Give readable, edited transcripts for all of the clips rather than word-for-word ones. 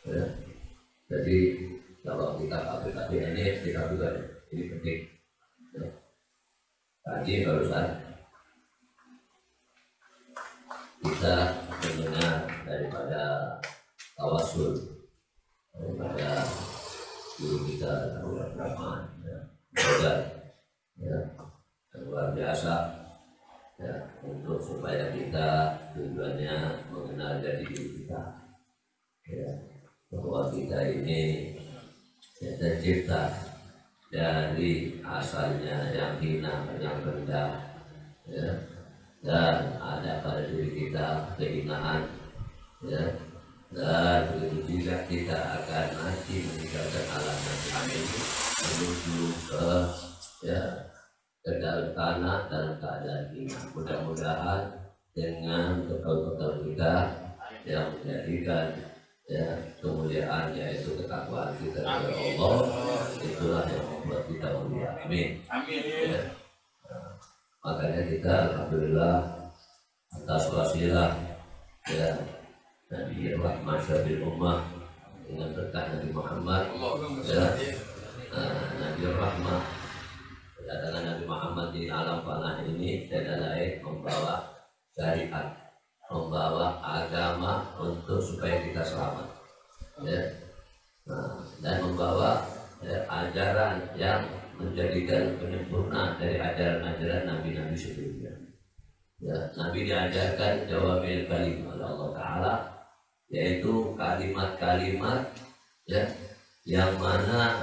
Ya. Jadi kalau kita KPKB ini penting. Ya. Tadi barusan kita mendengar daripada tawasul daripada guru kita Abdul Rahman, ya, luar biasa, ya, untuk supaya kita tujuannya mengenal jati diri kita, ya, bahwa kita ini ya, tercipta dari asalnya yang hina, yang rendah, ya, dan ada pada diri kita kehinaan, ya, dan begitu juga kita akan nanti meninggalkan alam nanti ini menuju ke dalam tanah dalam keadaan hina. Mudah-mudahan dengan bekal-bekal kita yang menjadikan ya kemuliaan, yaitu ketakwaan kita kepada Allah, itulah yang membuat kita mulia. Amin. Amin. Ya. Makanya kita alhamdulillah atas wasilah ya Nabi Rahmat Syabil Ummah dengan berkah Nabi Muhammad, ya, Nabi Rahmat kedatangan Nabi Muhammad di alam panah ini dan lain membawa syariat, membawa agama untuk supaya kita selamat, ya, dan membawa ya, ajaran yang menjadikan penyempurna dari ajaran-ajaran Nabi-Nabi sebelumnya. Ya, Nabi diajarkan jawamil kalim oleh Allah Ta'ala, yaitu kalimat-kalimat ya yang mana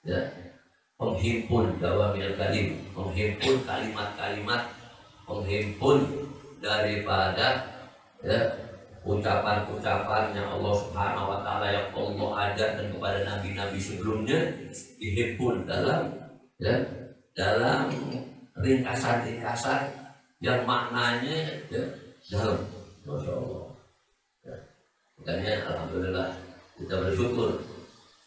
ya penghimpun jawamil kalim, penghimpun kalimat-kalimat, penghimpun daripada ya ucapan-ucapannya Allah Subhanahu wa Ta'ala yang Allah ajarkan kepada nabi-nabi sebelumnya, dihimpun dalam ya dalam ringkasan-ringkasan yang maknanya ya dalam. Masya Allah. Ya. Makanya alhamdulillah kita bersyukur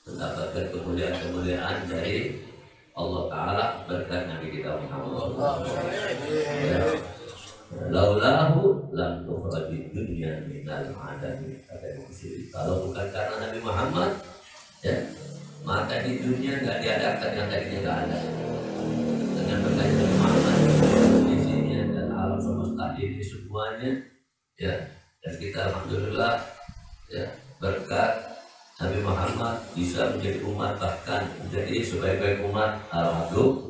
mendapatkan kemuliaan-kemuliaan dari Allah Ta'ala berkat Nabi kita Muhammad SAW. Laulahu lam tukhrajid dunya minal adami. Kalau bukan karena Nabi Muhammad, ya, maka di dunia nggak diadakan yang tadinya nggak ada. Dengan berkat Nabi Muhammad, isinya dan alam semesta ini semuanya, ya, dan kita alhamdulillah, ya, berkat Nabi Muhammad bisa menjadi umat, bahkan menjadi sebaik-baik umat. Alhamdulillah.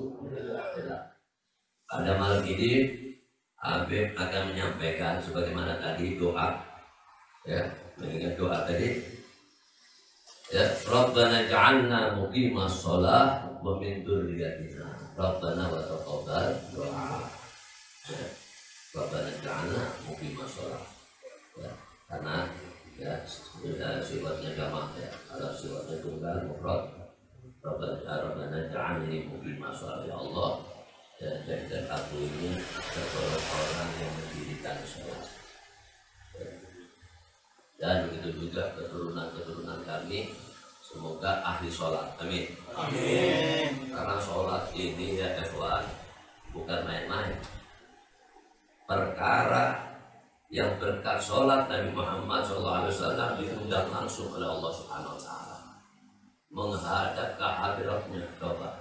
Pada malam ini Habib akan menyampaikan sebagaimana tadi doa, ya, mengingat doa tadi, ya, Rabbana ja'alna muqimas shalah wa min dzurriyyatina Rabbana wa taqabbal doa. Ya, Rabbana ja'alna muqimas shalah. Ya, karena ya sudah sifatnya jamak, ya, kalau sifatnya tunggal mufrad, Rabbana ja'alni muqimas shalah, ya Allah, ya, dan aku ini tergolong orang yang mendirikan sholat, ya. Dan begitu juga keturunan-keturunan kami semoga ahli sholat. Amin. Amin. Karena sholat ini ya ikhwan bukan main-main. Perkara yang berkat sholat Nabi Muhammad SAW diundang langsung oleh Allah Subhanahu Wa Taala menghadap ke hadiratnya. Coba.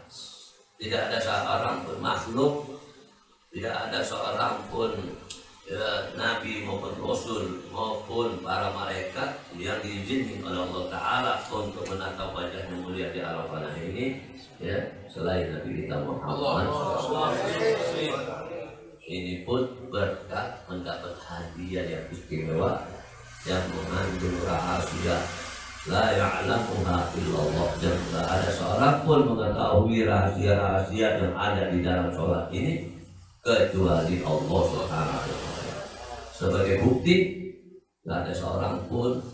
Tidak ada seorang pun makhluk, tidak ada seorang pun ya, nabi maupun rasul maupun para malaikat yang diizinkan oleh Allah Ta'ala untuk menatap wajah yang mulia di alam panah ini, ya, selain Nabi kita Muhammad SAW. Ini pun berkat mendapat hadiah yang istimewa yang mengandung rahasia la ya'lamuha illallah, dan tidak ada seorang pun mengetahui rahasia-rahasia yang ada di dalam sholat ini kecuali Allah Subhanahu wa Ta'ala. Sebagai bukti, tidak ada seorang pun,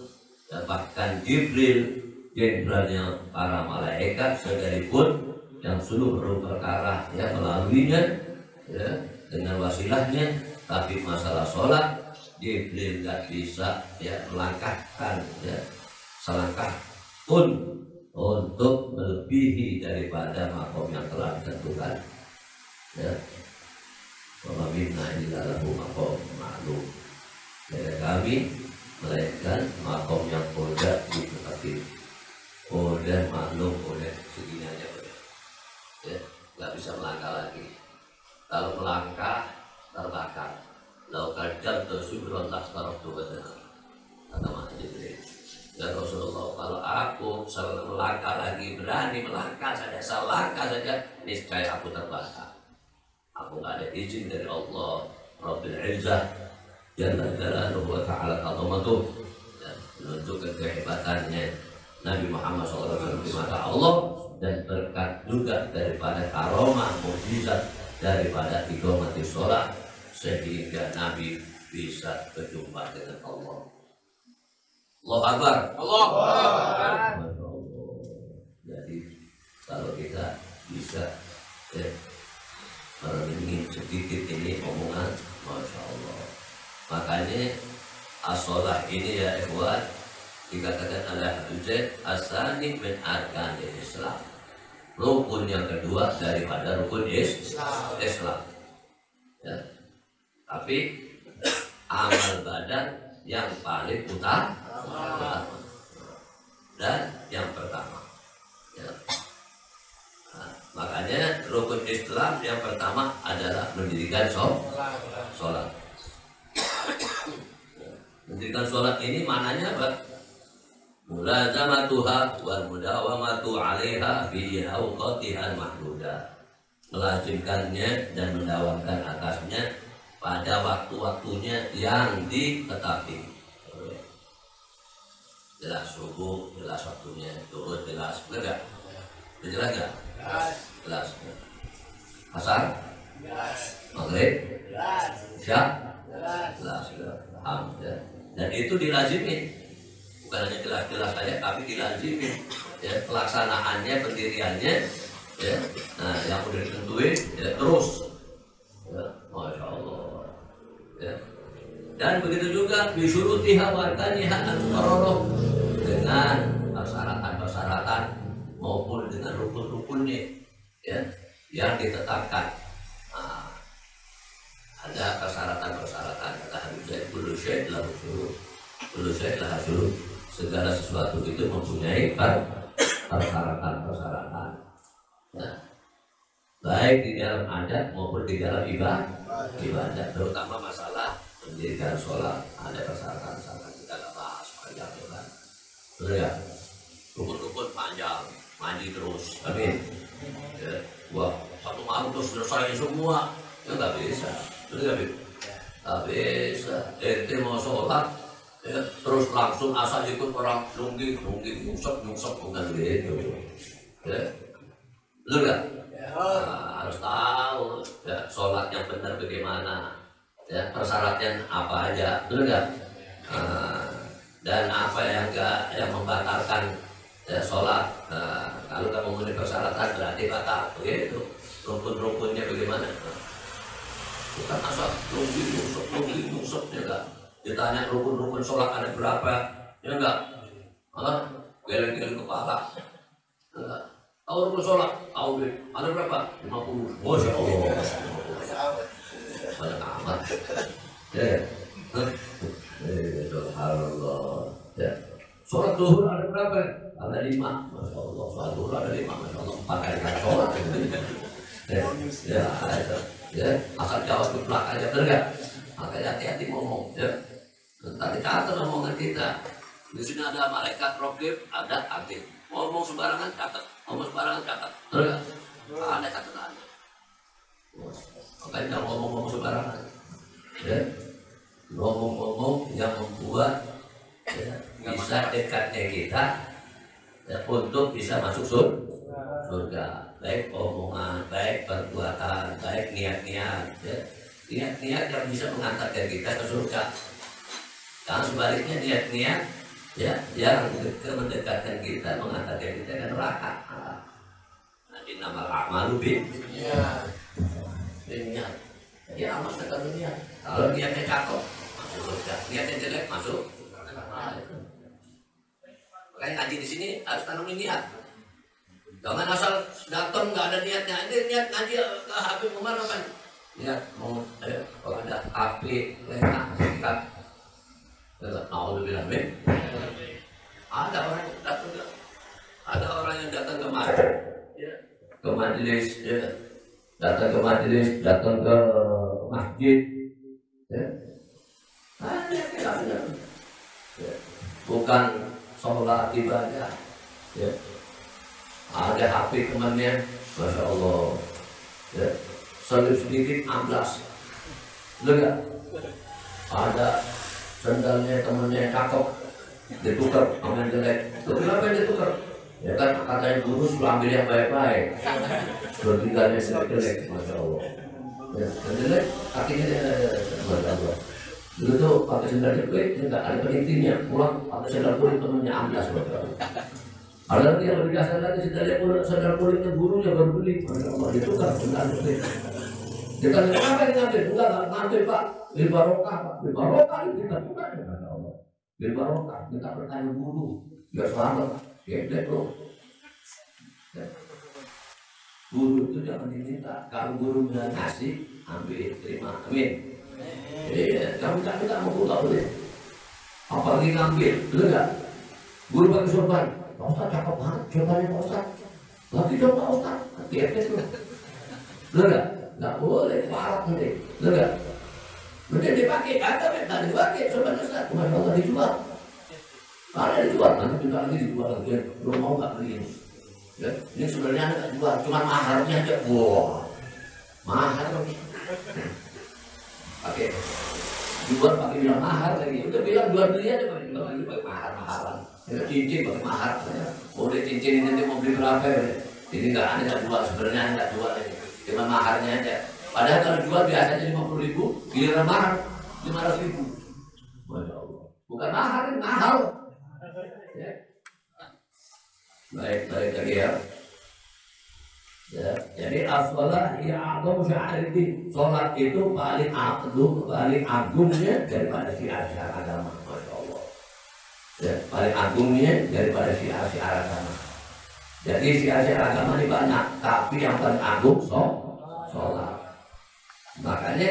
bahkan Jibril, jenderalnya para malaikat sekalipun yang seluruh perkara ya melaluinya, ya, dengan wasilahnya, tapi masalah sholat Jibril tidak bisa ya melangkahkan ya selangkah pun untuk melebihi daripada makom yang telah ditentukan, ya. Wa minna illa lahu makom ma'lum. Dari kami melainkan makom yang sudah ditetapkan Kalau melangkah terbakar. Lau kadang tersubron tak taruh tu benar. Kata Mas Jibril. Ya Rasulullah, kalau aku melangkah lagi, berani melangkah saja, selangkah saja, niscaya aku terbakar. Aku nggak ada izin dari Allah Rabbil Izzah Jalla Jalaluhu wa Ta'ala Azamatuh, menunjukkan kehebatannya Nabi Muhammad SAW di mata Allah, dan berkat juga daripada karomah mukjizat daripada iqamati sholat, sehingga Nabi bisa berjumpa dengan Allah. Allahu Akbar. Allahu Akbar. Masya Allah. Jadi kalau kita bisa merenungi sedikit ini omongan, Masya Allah. Makanya as-sholah ini ya ikhwan dikatakan adalah rukun asani min arkanil Islam, rukun yang kedua daripada rukun Islam. Ya. Tapi amal badan yang paling utama dan yang pertama. Ya. Nah, makanya rukun Islam yang pertama adalah mendirikan sholat. Mendirikan sholat ini maknanya apa? Mulazamatuha wal mudawamatu 'alaiha fi awqatiha mahdudah. Melazimkannya dan mendawamkan atasnya pada waktu-waktunya yang ditetapkan. Jelas subuh, jelas waktunya, turun jelas, benar enggak? Jelas enggak? Jelas. Asar? Jelas. Maghrib? Jelas. Isya? Jelas. Jelas. Dan itu dilazimin. Bukan hanya jelas-jelas saja, tapi dilazimin. Ya, pelaksanaannya, pendiriannya, ya. Nah, yang udah ditentuin, ya, terus. Ya, Masya Allah. Ya. Dan begitu juga bisyurutiha warkaniha al-qararah, dengan persyaratan-persyaratan maupun dengan rukun-rukunnya, ya, yang ditetapkan. Nah, ada persyaratan-persyaratan, kata Habib Zaid, kullu syai' lahu syurut, kullu syai' lahu syurut. Segala sesuatu itu mempunyai persyaratan-persyaratan. Ya. Baik di dalam adat maupun di dalam ibadah, terutama masalah mendirikan sholat ada persyaratan-persyaratan, kita nggak bahas panjang ya kan. Betul ya? Rukun-rukun panjang, mandi terus, amin. Ya. Wah, satu malam terus selesai semua, ya nggak bisa. Betul ya, Bib? Nggak bisa. Ente mau sholat, ya, terus langsung asal ikut orang nungging, nyungsep, bukan gitu. Ya. Betul nggak? Nah, harus tahu ya, sholat yang benar bagaimana, ya, persyaratan apa aja, betul nggak? Dan apa yang membatalkan ya, sholat. Kalau kamu memenuhi persyaratan berarti batal, begitu. Rukun-rukunnya bagaimana? Kita asal nyungsep, ya enggak? Ditanya rukun-rukun sholat ada berapa, ya enggak? Geleng-geleng kepala, enggak? Tahu rukun sholat, tahu deh. Ada berapa? 50. Masya Allah. Banyak amat. Ya. Subhanallah. Ya. Sholat zuhur ada berapa? Ada 5. Masya Allah. Sholat zuhur ada 5. Masya Allah. 4 kali sholat. Ya. Ya. Asal jawab ke belakang aja, benar nggak? Makanya hati-hati ngomong. Ya. Tadi catat omongan kita. Di sini ada malaikat rokib, ada atid. Ngomong sembarangan catat. Ngomong sembarangan catat. Betul nggak? Ada catatannya. Makanya jangan ngomong-ngomong sembarangan. Ya. Ngomong-ngomong yang membuat ya, bisa dekatnya kita ya, untuk bisa masuk surga. Baik omongan, baik perbuatan, baik niat-niat. Ya. Niat-niat yang bisa mengantarkan kita ke surga. Kalau sebaliknya niat-niat ya, yang mendekatkan kita, mengantarkan kita ke neraka. Nanti nama amalu niat. Ya amal sekali niat. Kalau niatnya cakep, masuk surga. Niatnya jelek, masuk. Makanya ngaji di sini harus tanamin niat. Jangan asal datang nggak ada niatnya. Ini niat ngaji ke Habib Umar apa? Niat mau kalau ada api, lengkap, sikat. Alhamdulillah, ada orang yang datang, ada orang yang datang kemari, ya, ke majelis, ya, datang ke majelis, datang ke masjid, ya. Ya. Bukan sholat ibadah, ya. Ada HP temannya, masya Allah, ya. Selip sedikit amblas, enggak? Ada sendalnya temannya cakep, ditukar sama yang jelek. Terus kenapa yang ditukar? Ya kan katanya guru suruh ambil yang baik-baik, bertinggalnya jelek, masya Allah. Ya, jelek kakinya masya Allah. Dulu tuh pakai sendal jepit, enggak ada penitinya, pulang pakai sendal kulit temannya amblas, masya Allah. Ada lagi yang lebih kasar lagi, sendal kulitnya gurunya baru beli, masya Allah, ditukar sendal jepit. Dia tanya, kenapa ini ngambil? Enggak ngambil Pak, bil barokah Pak, bil barokah itu kita tukar, masya Allah. Bil barokah, kita bertanya guru, biar selamat, gedek loh. Guru itu jangan diminta, kalau guru bilang ngasih, ambil, terima, amin. Iya, kamu tak mau guru tak boleh. Apalagi ngambil, betul nggak? Guru pakai sorban, Pak Ustadz cakep banget, sorbannya Pak Ustadz. Lagi dong Pak Ustadz, hati-hati loh. Betul nggak? Nggak boleh, parah nanti, betul nggak? Nanti dipakai, ada dipakai, sorban Ustadz, masya Allah dijual. Ada dijual, nanti minta lagi dijual lagi, belum mau nggak beli ini. Ya, ini sebenarnya nggak jual, cuma maharnya aja, wah, mahar lagi. Pakai jual pakai bilang mahar lagi, udah bilang jual beli aja pakai mahar-maharan. Ya, cincin pakai mahar, boleh cincin ini nanti mau beli berapa ya? Ini nggak ada nggak jual, sebenarnya nggak jual lagi, cuma maharnya aja. Padahal kalau jual biasanya 50.000, giliran mahar 500.000. Masya Allah, bukan mahar, ini mahal. Ya. Baik lagi ya. Ya, jadi as-shalah ya a'dhamu sya'ariddin. Salat itu paling agungnya daripada syiar-syiar agama, masya Allah. Ya, paling agungnya daripada syiar-syiar agama. Jadi syiar-syiar agama ini banyak, tapi yang paling agung salat. Makanya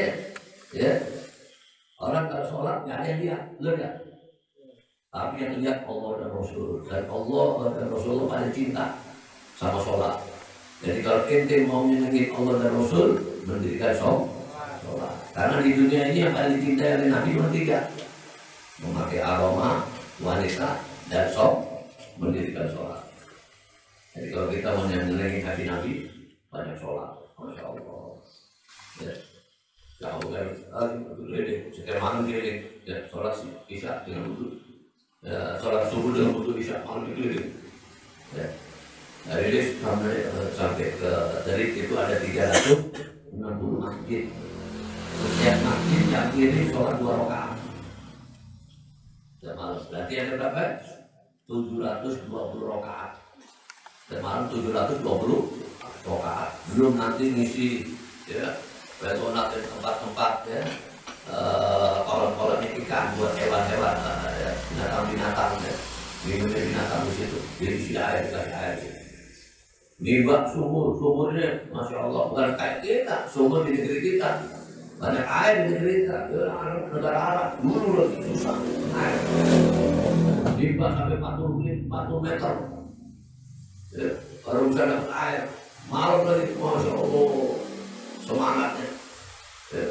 ya orang kalau salat nggak ada yang lihat, lihat. Tapi yang lihat Allah dan Rasul, dan Allah dan Rasul paling cinta sama sholat. Jadi kalau ente mau menyenangkan Allah dan Rasul, mendirikan sholat. Karena di dunia ini yang paling dicintai oleh Nabi cuma 3: memakai aroma, wanita, dan mendirikan sholat. Jadi kalau kita mau menyenangkan hati Nabi, banyak sholat, masya Allah. Ya. Kamu kan, setiap malam keliling, ya sholat isya dengan wudhu. Ya, sholat subuh dengan wudhu isya malam dikeliling. Ya. Dari sampai ke dari itu ada 360 masjid. Setiap masjid yang kiri sholat 2 rakaat. Setiap malam. Berarti ada berapa? 720 rakaat. Setiap malam 720 rakaat. Belum nanti ngisi ya betonat di tempat-tempat ya. Kolam-kolam ikan buat hewan-hewan ya, binatang-binatang ya. Minumnya binatang di situ, diisi air, dikasih air. Nibak sumurnya, masya Allah, bukan kayak kita, sumur di negeri kita, banyak air di negeri kita, negara Arab dulu lagi susah air. Nibak sampai 40 meter, ya, baru bisa dapat air. Malam lagi, masya Allah, semangatnya. Ya.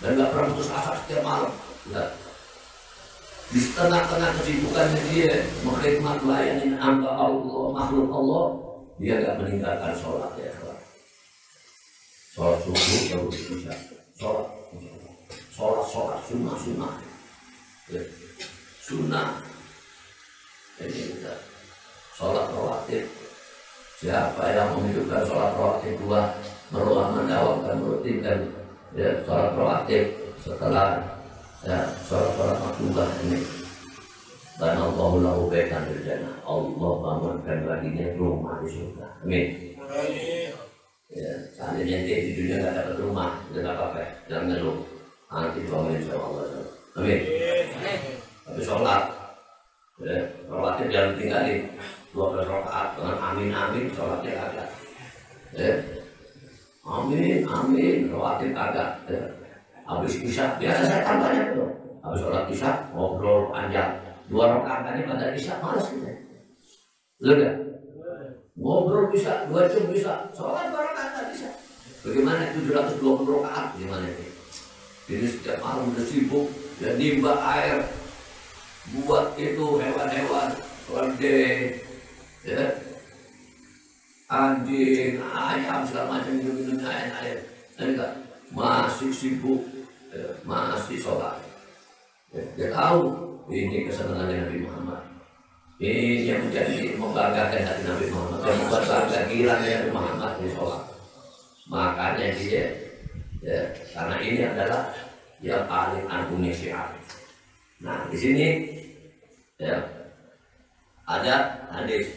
Dan nggak pernah putus asa setiap malam. Nggak. Di tengah-tengah kesibukannya dia mengkhidmat melayani hamba Allah, makhluk Allah, dia nggak meninggalkan sholat ya. Sholat subuh baru bisa. Sholat sunnah. Ya. Sunnah. Ini kita sholat rawatib. Siapa yang menghidupkan sholat rawatib 2, mendawamkan, merutinkan ya sholat rawatib setelah ya sholat maktubah ini, dan Allah lahu baitan fil jannah, Allah bangunkan baginya rumah di surga. Amin. Ya, seandainya di dunia nggak dapat rumah, nggak apa-apa, jangan ngeluh, nanti doain sama Allah. Amin. Tapi sholat ya rawatib jangan tinggalin 12 rakaat dengan amin sholatnya agak ya. Amin, rawatib agak ya. Habis isya, biasa saya tambahnya tuh. Habis sholat isya, ngobrol panjang 2 rakaat tadi pada isya, malas gitu. Lihat ngobrol bisa, 2 jam bisa, sholat 2 rakaat bisa. Bagaimana 720 rakaat gimana ini? Ini setiap malam udah sibuk dan nimba air buat itu hewan-hewan, keledai, ya, anjing, ayam segala macam minum air. Enggak, masih sibuk, ya, masih sholat. Ya, dia tahu ini kesenangannya Nabi Muhammad. Ini yang menjadi membanggakan hati Nabi Muhammad, yang membuat bangga gilanya Nabi Muhammad ini sholat. Makanya dia, ya, karena ini adalah yang paling agung syiar. Nah di sini, ya, ada hadis,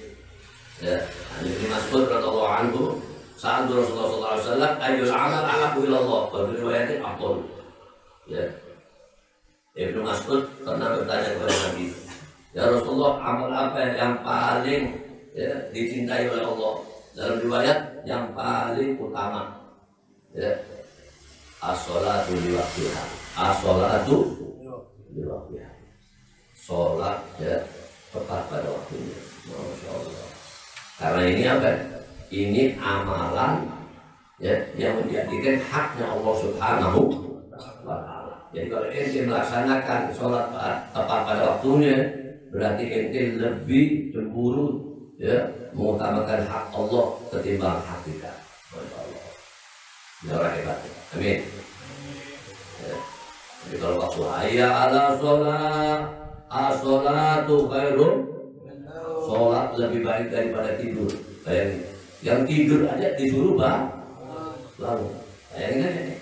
ya, hadis Ibnu Mas'ud radhiyallahu anhu, saat Rasulullah SAW, ayyul amal ahabbu ilallah, berriwayatin afdal. Ya, Ibnu Mas'ud pernah bertanya kepada Nabi, ya Rasulullah, amal apa yang paling, ya, dicintai oleh Allah? Dalam riwayat yang paling utama, ya, as-sholatu liwaqtiha, as-sholatu liwaqtiha, sholat, ya, tepat pada waktunya. Masya Allah. Karena ini apa? Ini amalan, ya, yang menjadikan haknya Allah Subhanahu wa Ta'ala. Jadi kalau ente melaksanakan sholat tepat pada waktunya, berarti ente lebih cemburu, ya, mengutamakan hak Allah ketimbang hak kita. Masya Allah. Ya Allah hebat. Amin. Ya. Jadi kalau waktu hayya ala sholat, as-sholatu khairun, sholat lebih baik daripada tidur. Bayangin, yang tidur aja disuruh lalu. Bayangin aja nih.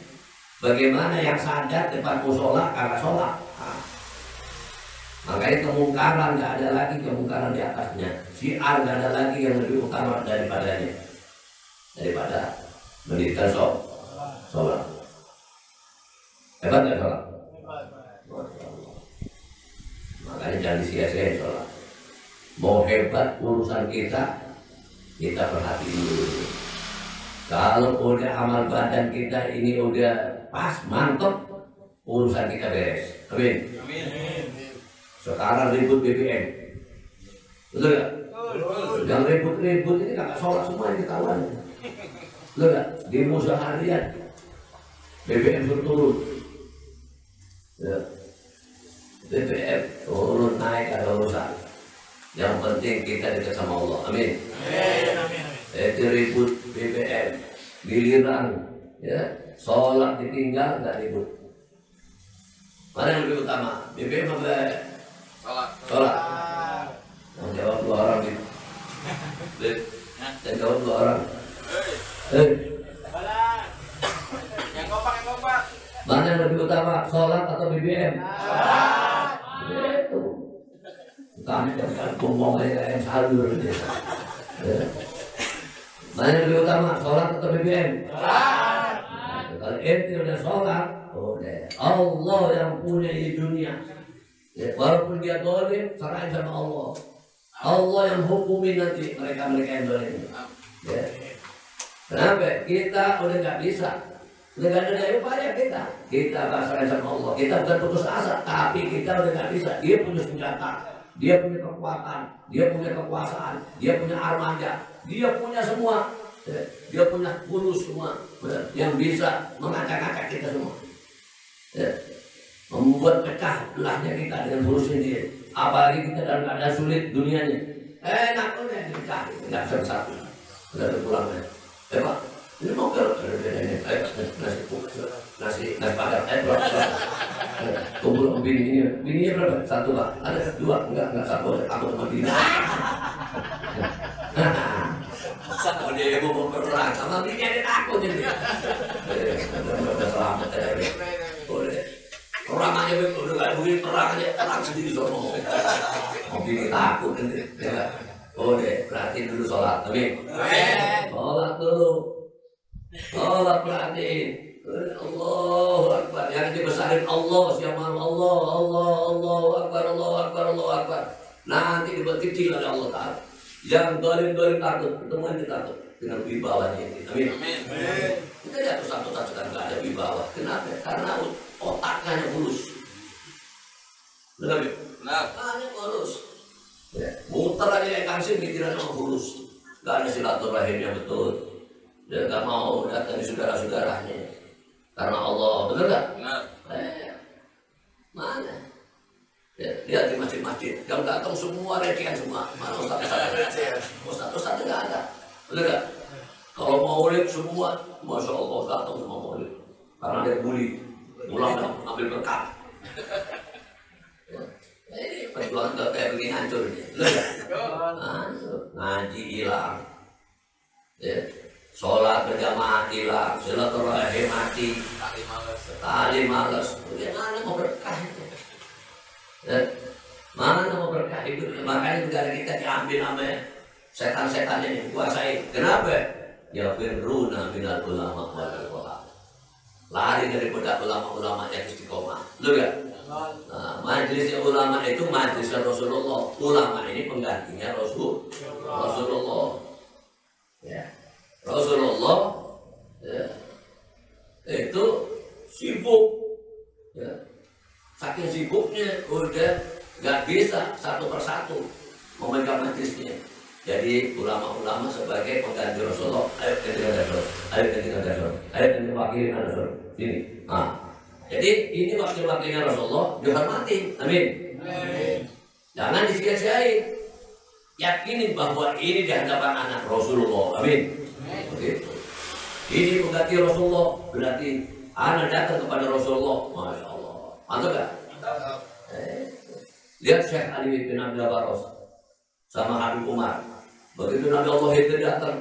Bagaimana yang sadar depan musola karena sholat. Nah, makanya kemungkaran nggak ada lagi kemungkaran di atasnya. Syiar nggak ada lagi yang lebih utama daripada mendirikan sholat. Hebat nggak sholat? Makanya jangan disia-siain sholat. Mau hebat urusan kita perhatiin dulu. Kalau udah amal badan kita ini udah pas, mantap, urusan kita beres. Amin. Sekarang ribut BBM, betul gak? Yang ribut-ribut ini kakak sholat semua yang ketahuan. Betul gak? Di musuh harian BBM turun, ya. BBM turun naik ada urusan. Yang penting kita dekat sama Allah. Amin. Itu ribut BBM, giliran, ya, sholat ditinggal nggak ribut. Mana yang lebih utama? BBM apa? Sholat. Yang jawab 2 orang gitu. Yang jawab 2 orang. Yang kompak. Mana yang lebih utama? Sholat atau BBM? Itu. Kami jangan ngomong yang salur. Mana yang lebih utama? Sholat atau BBM? Kalau ente udah sholat, udah Allah yang punya di dunia. Ya, walaupun dia dolim, serahin sama Allah. Allah yang hukumi nanti mereka yang dolim. Ya. Kenapa? Kita udah nggak bisa. Udah nggak ada daya upaya kita. Kita pasrah sama Allah. Kita bukan putus asa, tapi kita udah nggak bisa. Dia punya senjata, dia punya kekuatan, dia punya kekuasaan, dia punya armada, dia punya semua. Dia punya kurus semua yang bisa mengacak-acak kita semua. Ya. Membuat pecah belahnya kita dengan kurusnya dia. Apalagi kita dalam keadaan sulit dunianya. Enak udah dipecah, nggak bisa bersatu. Udah pulangnya. Pak, ini mau ke nasi padang, kumpul bininya berapa? 1 Pak, ada 2, enggak 1, aku sama bini. Oh dia mau berperang sama bini ada takut jadi. Udah selamat ya. Boleh. Perang aja udah gak begini perang aja, perang sendiri sono. Mau bini takut nanti. Boleh, perhatiin dulu sholat. Amin. Sholat dulu. Sholat perhatiin. Allahu Akbar. Yang dibesarin Allah, siapa Allah, Allahu Akbar, Allahu Akbar, Allahu Akbar. Nanti dibuat kecil oleh Allah Ta'ala. Yang dolim-dolim takut, teman kita takut dengan wibawanya ini. Amin. Kita jatuh satu-satu kan gak ada wibawa. Kenapa? Karena otaknya mulus. Benar? Hanya mulus. Ya. Muter aja kayak kangsing pikiran sama mulus. Gak ada silaturahim yang betul. Dia nggak mau datangi saudara-saudaranya karena Allah, betul nggak? Benar. Mana? Ya, lihat di masjid-masjid yang datang semua recehan semua. Mana Ustaz nggak ada, betul nggak? Kalau maulid semua, masya Allah datang semua maulid karena dia bully, pulang dan ambil berkah. Ini perjuangan kayak begini hancur ini, betul nggak? Hancur, ngaji hilang. Ya. Sholat berjamaah hilang, silaturahim mati, tali malas. Bagaimana mau berkah itu? Ya. Mana mau berkah itu? Makanya negara kita diambil sama setan-setan ini, kuasai. Kenapa? Ya firruna minal ulama wal ulama. Lari daripada ulama-ulama yang istiqomah. Betul gak? Nah, majelis ulama itu majelis Rasulullah. Ulama ini penggantinya Rasulullah. Ya. Rasulullah ya, itu sibuk, ya. Saking sibuknya udah nggak bisa satu persatu memegang majlisnya. Jadi ulama-ulama sebagai pengganti Rasulullah. Ayo gantikan Rasul, ayo gantikan Rasul, ayo ganti wakilin Rasul. Sini. Nah, jadi ini wakil-wakilnya Rasulullah dihormati. Amin. Jangan disia-siain. Yakini bahwa ini di hadapan anak Rasulullah. Amin. Begitu. Ini mengganti Rasulullah, berarti anak datang kepada Rasulullah. Masya Allah. Mantap gak? Lihat Syekh Ali bin Abdul Baros sama Habib Umar. Begitu Nabi Allah Khidir datang,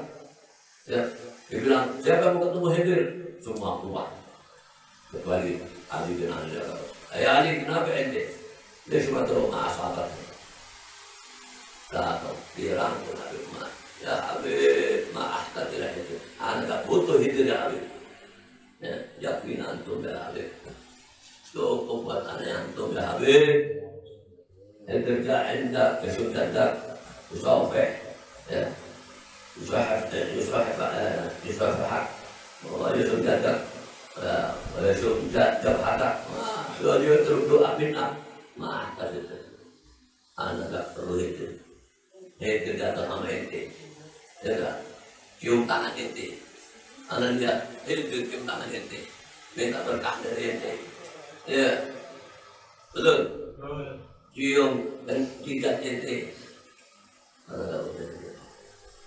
ya, dia bilang, siapa yang mau ketemu Khidir? Semua keluar. Kecuali Ali bin Abdul Baros. Ali, kenapa ente? Dia cuma terus sahabat. Datang, bilang ke Nabi Umar, ya Habib, maaf tidak itu. Anak tak butuh Khidir ya Habib. Ya, yakin antum ya Habib. Cukup buat anak antum ya Habib. Kerja anda, kesudahan, usafeh, ya, usafeh, sudah hak. Dia terus doa bina, mah tadi itu. Anak tak perlu itu. Itu datang sama ente, ya, cium tangan ente. Anak dia, itu cium tangan ente, minta berkah dari ente, ya, betul. Cium dan jidat ente.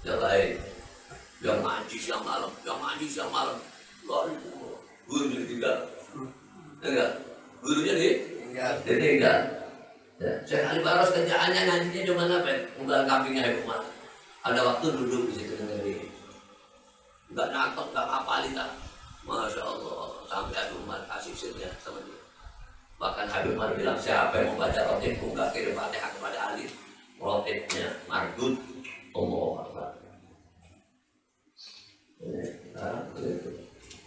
Yang lain, yang ngaji siang malam, lalu gurunya ditinggal, enggak, gurunya ditinggal. Syekh Ali Baros kerjaannya ngajinya cuma apa? Unggal kambingnya Habib Umar. Ada waktu duduk di situ dengerin, enggak nakut, enggak apa-apa lihat. Masya Allah, sampai Habib Umar kasih sirnya sama dia. Bahkan Habib Umar bilang, siapa yang membaca rotibku enggak kirim Fatihah kepada Ali, rotibnya mardud. Allah Akbar.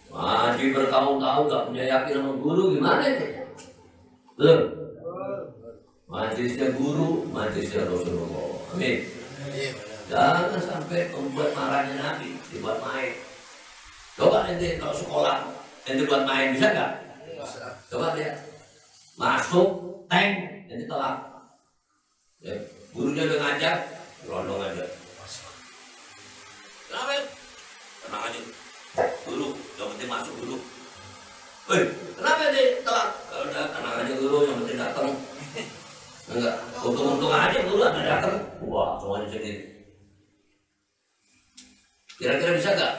Ngaji bertahun-tahun gak punya yakin sama guru, gimana itu? Belum. Majlisnya guru, majlisnya Rasulullah. Amin. Jangan sampai membuat marahnya Nabi dibuat main. Coba nanti kalau sekolah nanti buat main, bisa nggak? Coba lihat. Masuk, tank, nanti telat. Ya, gurunya udah ngajar, rondong aja. Kenapa? Tenang aja. Guru, yang penting masuk dulu. Kenapa dia telat? Udah, tenang aja guru, yang penting datang. Enggak, untung-untung aja guru ada datang. Wah, semuanya sendiri. Kira-kira bisa nggak?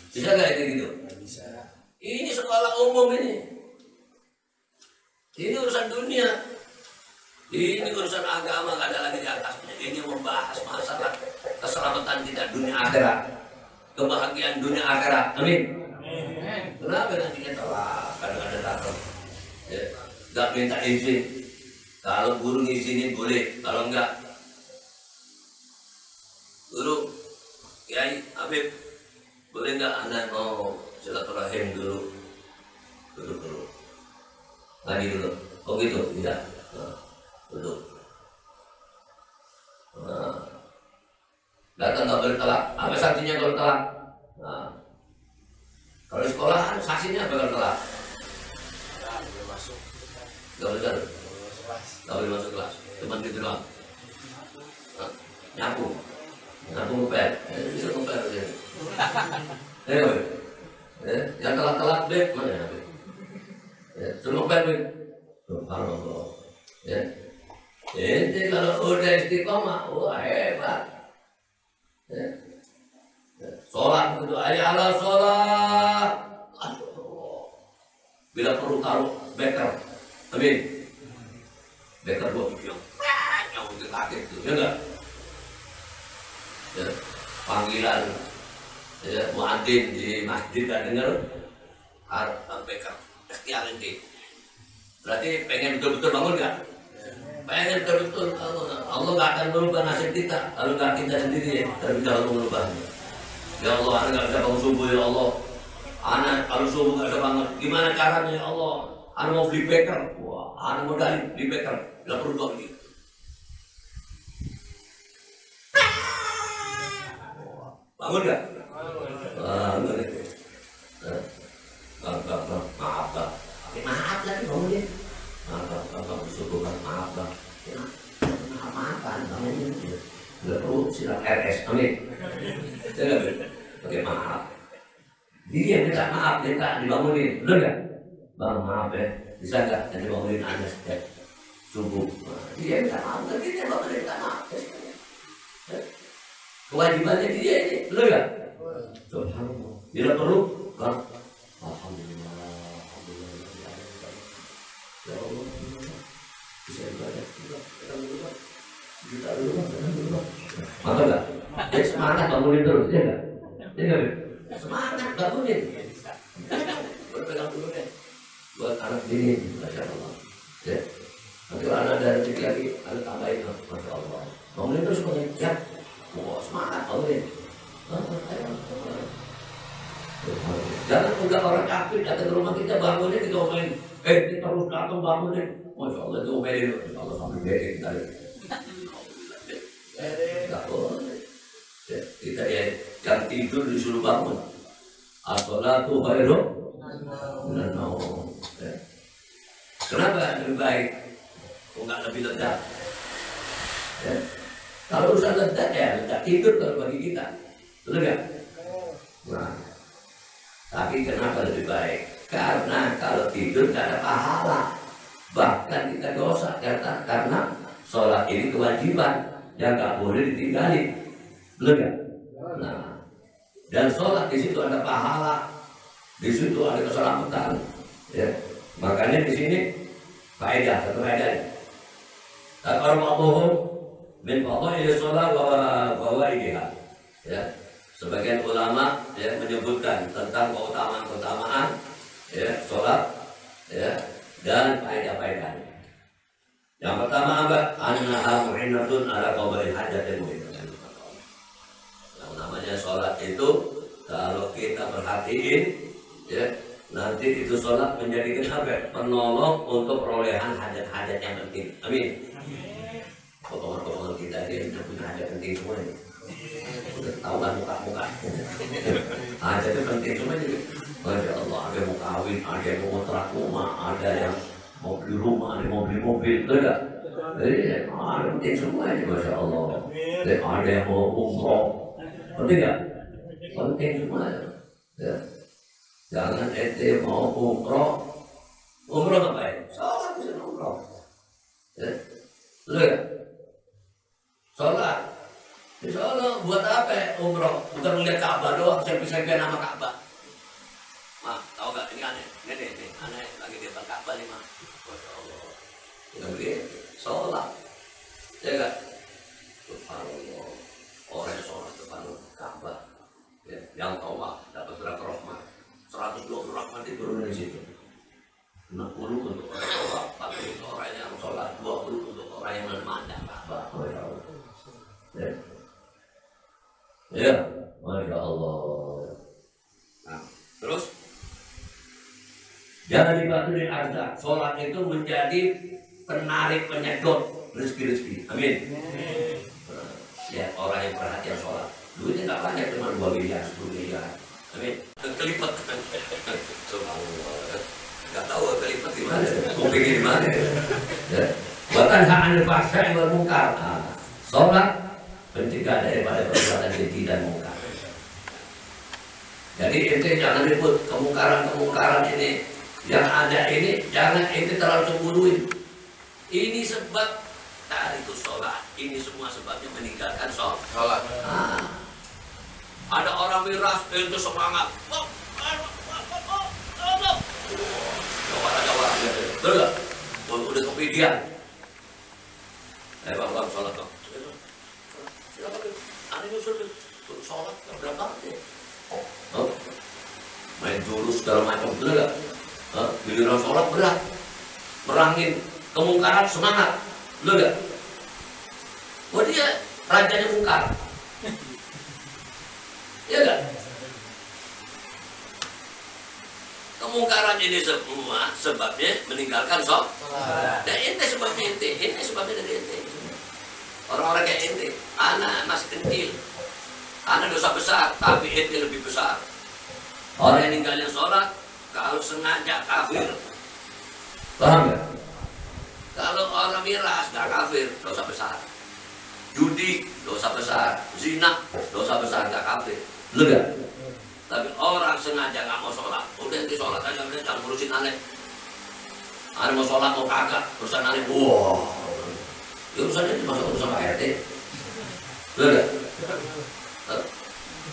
Bisa nggak itu gitu? Bisa. Ini sekolah umum ini. Ini urusan dunia. Ini urusan agama, nggak ada lagi di atasnya. Ini membahas masalah keselamatan kita dunia akhirat, kebahagiaan dunia akhirat. Amin. Kenapa nantinya telat? Kadang-kadang datang, ya, nggak minta izin. Kalau guru ngizinin boleh, kalau enggak, guru, Kiai, Habib, boleh nggak Anda mau silaturahim dulu, dulu, lagi dulu. Oh gitu, tidak. Duduk. Nah, datang nggak boleh telat. Apa sanksinya kalau telat? Nah, kalau di sekolahan sanksinya apa kalau telat? Nggak boleh masuk. Nggak boleh masuk kelas. Cuma gitu doang. Nah, nyapu ngepel. Bisa ngepel. Yang telat-telat beb mana ya? Semua beb. Subhanallah. Ya. Ente kalau udah istiqomah, wah hebat. Ya. Sholat itu ayat Allah sholat. Bila perlu taruh beker, amin. Beker dua yang kaget itu, ya enggak? Ya, panggilan ya, muadzin di masjid tak dengar harus beker, ikhtiar ini. Berarti pengen betul-betul bangun nggak? Pengen betul-betul Allah nggak akan merubah nasib kita kalau nggak kita sendiri, tapi kalau merubahnya. Ya Allah, anak nggak bisa bangun subuh ya Allah. Anak kalau subuh nggak bisa bangun, gimana caranya ya Allah? Anak mau beli beker, wah, anak mau beli beker, nggak perlu doa gitu. Bangun nggak? Bangun itu. Maaf bang, maaf lagi bangunin. Maaf subuh bang, maaf bang. Maafan bangunin. Nggak perlu silang RS, amin. Saya pakai maaf. Dia minta maaf, minta dibangunin, benar nggak? Bang maaf ya, bisa nggak yang dibangunin Anda setiap subuh? Dia minta maaf, tapi dia bangunin minta maaf. Kewajibannya dia ini, benar nggak? Subhanallah. Bila perlu, bang. Alhamdulillah, alhamdulillah. Ya Allah, bisa ibadah juga. Kita dulu, mantap nggak? Jadi semangat bangunin terus, ya nggak? Ya nggak? Semangat bangunin. Berpegang dulu deh. Buat anak dini, masya Allah. Ya. Nanti kalau anak ada rezeki lagi, ada tambahin, masya Allah. Bangunin terus mengejar. Wah semangat bangunin. Jangan enggak orang kafir datang ke rumah kita bangunin kita omelin. Kita harus datang bangunin. Masya Allah itu omelin. Masya Allah sampai beda kita. Enggak boleh. Kita ya yang tidur disuruh bangun. As-sholatu khairun minan naum. Kenapa lebih baik? Enggak lebih lezat. Ya. Kalau urusan lezat ya lezat tidur kalau bagi kita, betul nggak? Nah, tapi kenapa lebih baik? Karena kalau tidur tidak ada pahala, bahkan kita dosa karena sholat ini kewajiban yang nggak boleh ditinggalin, betul nggak? Nah, dan sholat di situ ada pahala, di situ ada keselamatan, ya. Makanya di sini faedah satu faedah. Takarrumuhum min fadhaili sholat wa fawaidiha. Ya, sebagian ulama ya menyebutkan tentang keutamaan ya sholat ya dan faedah-faedahnya. Yang pertama apa? Annaha mu'inatun ala qada'i hajatil mu'min. Yang namanya sholat itu kalau kita perhatiin ya nanti itu sholat menjadikan apa? Penolong untuk perolehan hajat-hajat yang penting. Amin. Potongan-potongan kita ini punya hajat penting semua ini. Udah tahu kan muka-muka. Hajat itu penting semua ini. Masya Allah, ada yang mau kawin, ada yang mau kontrak rumah, ada yang mau beli rumah, ada yang mau beli mobil, betul nggak? Jadi ada penting semua ini, Masya Allah. Dan ada yang mau umroh, penting nggak? Penting semua ya. Jangan ente mau umroh ngapain? Sholat bisa umroh. Ya, betul nggak? Sholat. Sholat buat apa umroh? Bukan melihat Ka'bah doang, selfie-selfie nama Ka'bah. Mak, tahu gak ini aneh? Ini aneh lagi di depan Ka'bah nih, Mak. Masya Allah. Lagi sholat. Ya gak? Subhanallah. Orang yang sholat depan Ka'bah. Ya, yang tawaf dapat berapa rahmat? 120 rahmat diturunkan di situ. 60 untuk orang tawaf, 40 untuk orang yang sholat, 20 untuk orang yang memandang Ka'bah. Masya Allah. Ya. Ya, Masya Allah. Nah, terus jangan dibaturin arzak. Sholat itu menjadi penarik penyedot rezeki-rezeki. Amin. Ya, orang yang perhatian sholat. Duitnya nggak banyak, cuma 2 miliar, 10 miliar. Amin. Kelipat. Nggak tahu kelipat di mana. Kupingnya di mana. Ya. Bahkan hak anil fahsya'i wal munkar. Sholat mencegah daripada perbuatan keji dan munkar. Jadi ente jangan ribut kemungkaran ini yang ada ini, jangan ente terlalu cemburuin. Ini sebab tarikus sholat. Ini semua sebabnya meninggalkan sholat. Ada orang miras, ente semangat. Betul gak? Udah kepedean. Bang, sholat dong. Silakan, ada nyusul sholat, berat banget ya. Main jurus segala macam, betul gak? Giliran sholat berat. Merangin kemungkaran semangat, betul gak? Wah dia rajanya mungkar. Iya gak? Kemungkaran ini semua sebabnya meninggalkan sholat. Dan ente sebabnya ente sebabnya dari ente. Orang-orang kayak ente, anak masih kecil, anak dosa besar, tapi ente lebih besar. Orang yang ninggalin sholat, kalau sengaja kafir, paham gak? Kalau orang miras gak kafir, dosa besar. Judi, dosa besar. Zina, dosa besar, gak kafir. Betul gak? Tapi orang sengaja gak mau sholat, udah nanti sholat aja, udah jangan ngurusin aneh. Aneh mau sholat, mau kagak, urusan aneh, wah. Ya urusan ini masuk urusan Pak RT. Betul gak?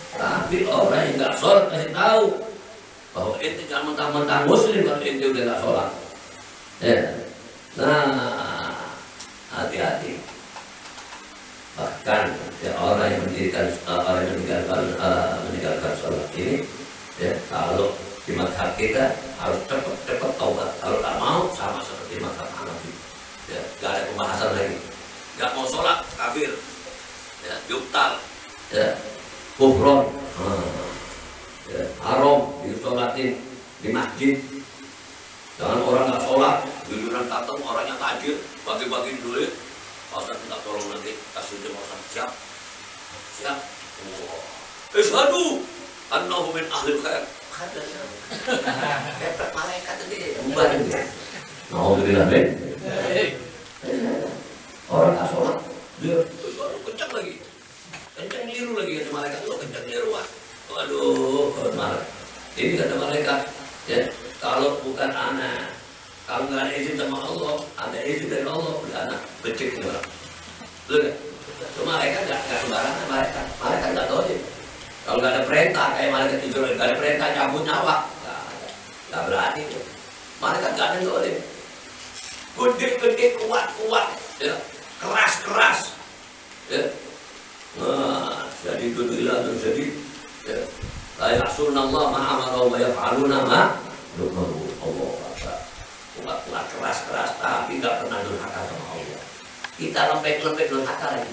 Tapi orang yang gak sholat kasih tahu bahwa ente jangan mentang-mentang muslim kalau ente udah gak sholat. Ya. Nah, hati-hati. Bahkan ya, orang yang meninggalkan sholat ini, ya, kalau di mazhab kita harus cepat taubat. Kalau tak mau sama seperti mazhab Hanafi, ya, gak ada pembahasan lagi. Gak mau sholat kafir, ya, yuktal, ya, kufron, ya, haram disolatin di masjid. Jangan orang gak sholat, giliran datang orangnya tajir, bagi-bagi duit. Ustaz minta tolong nanti kasih dia Ustaz. Siap. Ishadu annahu min ahlil khair. Kayak malaikat tadi bubar gitu. Alhamdulillah, Ben. Orang tak sholat, dia kencang lagi. Kencang niru lagi ada malaikat. Kencang niru. Waduh, marah. Ini kata malaikat, ya, kalau bukan anak, kalau nggak ada izin sama Allah, ada izin dari Allah, udah anak becek nih orang. Betul nggak? Itu malaikat nggak sembarangan, malaikat nggak tahu sih. Kalau nggak ada perintah, kayak malaikat itu nggak ada perintah cabut nyawa, nggak berani tuh. Malaikat nggak ada dolim. Gede, kuat, ya, keras, ya. Nah, jadi dudulah terus jadi, ya. La ya'sunallah ma'amara wa yaf'aluna ma'rumahu. Allah kuat, keras, tapi nggak pernah durhaka sama Allah. Kita lembek durhaka lagi.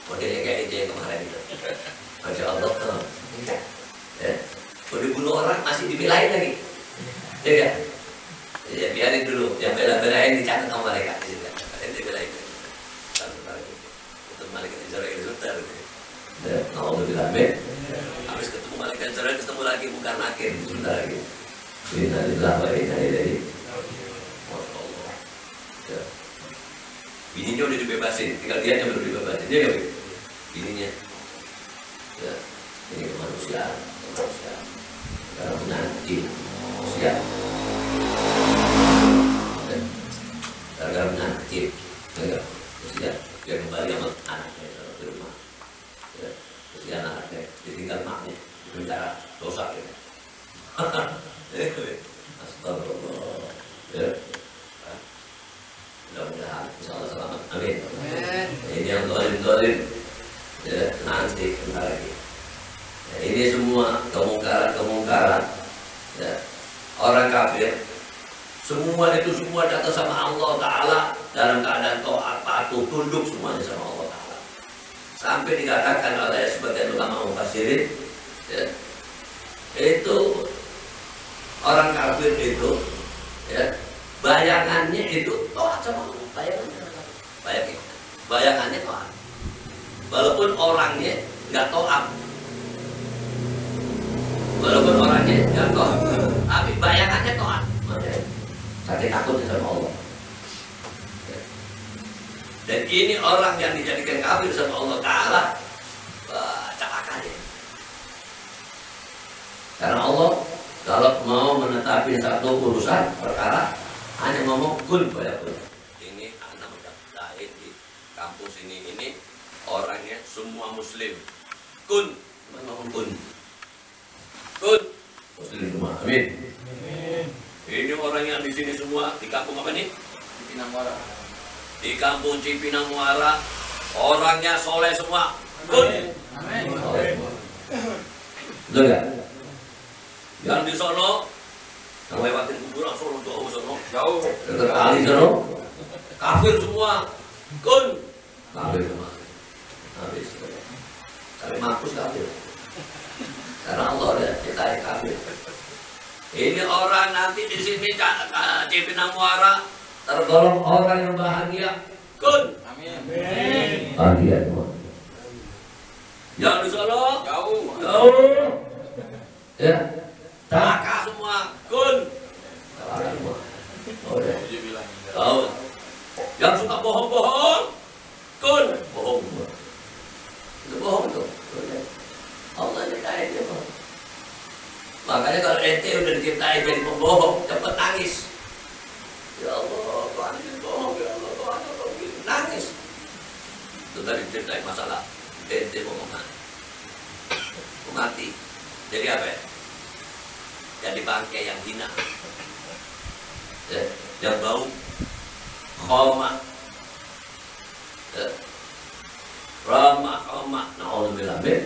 Modelnya kayak itu yang kemarin itu. Masya Allah. Ya. Kalau dibunuh orang masih dibelain lagi. Ya kan? Ya biarin dulu. Yang bela-belain dicatat sama mereka. Yang dibelain. Itu malaikat Israel sebentar. Ya, alhamdulillah. Habis ketemu malaikat Israel, ketemu lagi bukan nakir sebentar lagi. Innalillahi wa inna ilaihi raji'un. Ya. Bininya udah dibebasin, tinggal dia yang belum dibebasin. Dia nggak? Bininya. Ya. Ini kemanusiaan. Kalau nanti siap. Gara-gara nanti, enggak. Siap. Dia kembali sama anaknya di rumah. Ya. Terus dia anaknya ditinggal maknya di penjara dosa gitu. Astagfirullah. Ya. Mudah-mudahan insyaallah selamat. Amin. Ini yang dolim. Ya, nanti bentar lagi. Ya, ini semua kemungkaran. Ya. Orang kafir semua datang sama Allah Ta'ala dalam keadaan taat, patuh, tunduk semuanya sama Allah Ta'ala. Sampai dikatakan oleh sebagian ulama mufassirin, ya, itu orang kafir itu, ya, bayangannya itu taat sama Allah, bayangannya taat, walaupun orangnya nggak taat, tapi bayangannya taat, sakit takut sama Allah. Dan ini orang yang dijadikan kafir sama Allah Ta'ala, cakakannya. Karena Allah kalau mau menetapi satu urusan perkara hanya ngomong kun fayakun. Ini anak lahir di kampus ini orangnya semua muslim. Kun, ngomong kun muslim semua. Amin. Ini orang yang di sini semua di kampung apa nih? Cipinang Muara. Di kampung Cipinang Muara orangnya soleh semua. Kun. Amin. Soleh semua. Betul nggak? Yang di Solo, yang lewatin kuburan Solo jauh Solo. Jauh. Dekat kali Solo, kafir semua. Kun. Kafir semua. Habis. Kali mampus kafir. Karena Allah ya kita yang kafir. Ini orang nanti di sini Cipinang Muara tergolong orang yang bahagia. Kun. Amin. Bahagia semua. Yang di Solo Jauh. jauh. Ya. Celaka semua. Kun. Celaka semua. Oh ya. Dia bilang. Tahu. Yang suka bohong-bohong. Kun. Bohong semua. Itu bohong tuh. Allah nyiptain dia bohong. Makanya kalau ente udah diciptain jadi pembohong, cepet nangis. Ya Allah, Tuhan ini bohong, ya Allah, Tuhan ini bohong. Nangis. Itu tadi ceritain masalah ente mau mati. Jadi apa ya? Jadi bangkai yang hina. Ya, yang bau khoma. Ya. Rama, na'udzubillah min.